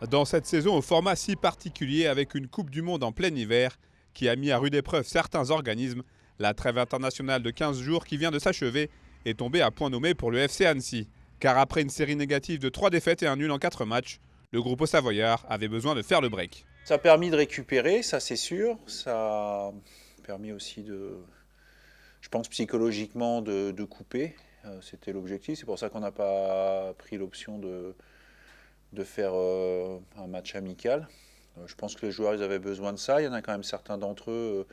Dans cette saison au format si particulier avec une Coupe du Monde en plein hiver qui a mis à rude épreuve certains organismes, la trêve internationale de 15 jours qui vient de s'achever est tombée à point nommé pour le FC Annecy. Car après une série négative de 3 défaites et un nul en 4 matchs, le groupe savoyard avait besoin de faire le break. Ça a permis de récupérer, ça c'est sûr. Ça a permis aussi je pense psychologiquement, de couper. C'était l'objectif. C'est pour ça qu'on n'a pas pris l'option de faire un match amical. Je pense que les joueurs ils avaient besoin de ça. Il y en a quand même certains d'entre eux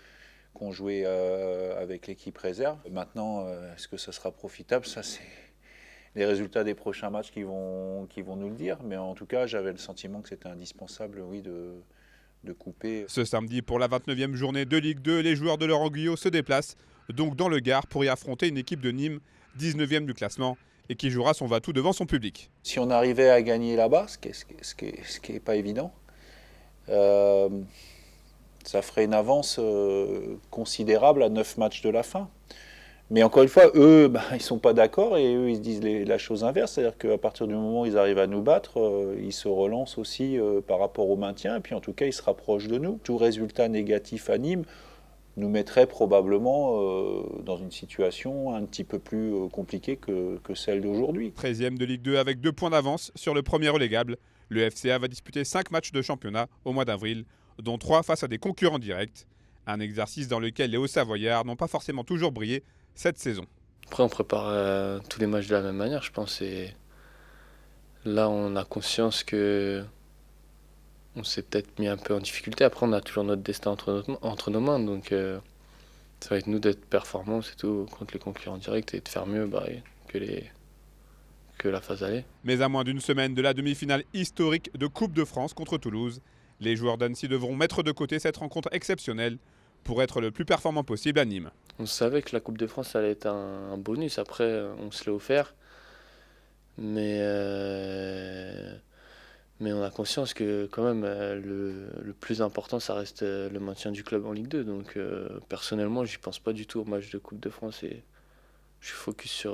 qui ont joué avec l'équipe réserve. Maintenant, est-ce que ça sera profitable? Ça, c'est les résultats des prochains matchs qui vont nous le dire. Mais en tout cas, j'avais le sentiment que c'était indispensable, oui, de couper. Ce samedi, pour la 29e journée de Ligue 2, les joueurs de Laurent Guyot se déplacent donc dans le Gard pour y affronter une équipe de Nîmes, 19e du classement, et qui jouera son va-tout devant son public. Si on arrivait à gagner là-bas, ce qui est pas évident, ça ferait une avance considérable à 9 matchs de la fin. Mais encore une fois, eux, ils ne sont pas d'accord et eux, ils se disent la chose inverse. C'est-à-dire qu'à partir du moment où ils arrivent à nous battre, ils se relancent aussi par rapport au maintien. Et puis en tout cas, ils se rapprochent de nous. Tout résultat négatif à Nîmes nous mettrait probablement dans une situation un petit peu plus compliquée que celle d'aujourd'hui. 13e de Ligue 2 avec 2 points d'avance sur le premier relégable. Le FCA va disputer 5 matchs de championnat au mois d'avril, dont 3 face à des concurrents directs. Un exercice dans lequel les Hauts-Savoyards n'ont pas forcément toujours brillé cette saison. Après, on prépare tous les matchs de la même manière, je pense. Et là, on a conscience que on s'est peut-être mis un peu en difficulté. Après, on a toujours notre destin entre nos mains. Donc, ça va être nous d'être performants, c'est tout, contre les concurrents directs et de faire mieux que la phase aller. Mais à moins d'une semaine de la demi-finale historique de Coupe de France contre Toulouse, les joueurs d'Annecy devront mettre de côté cette rencontre exceptionnelle pour être le plus performant possible à Nîmes. On savait que la Coupe de France allait être un bonus. Après, on se l'est offert. Mais on a conscience que quand même le plus important, ça reste le maintien du club en Ligue 2. Donc personnellement, je n'y pense pas du tout au match de Coupe de France et je suis focus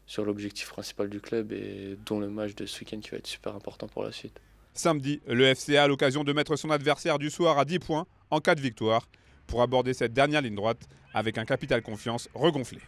sur l'objectif principal du club et dont le match de ce week-end qui va être super important pour la suite. Samedi, le FCA a l'occasion de mettre son adversaire du soir à 10 points en cas de victoire pour aborder cette dernière ligne droite avec un capital confiance regonflé.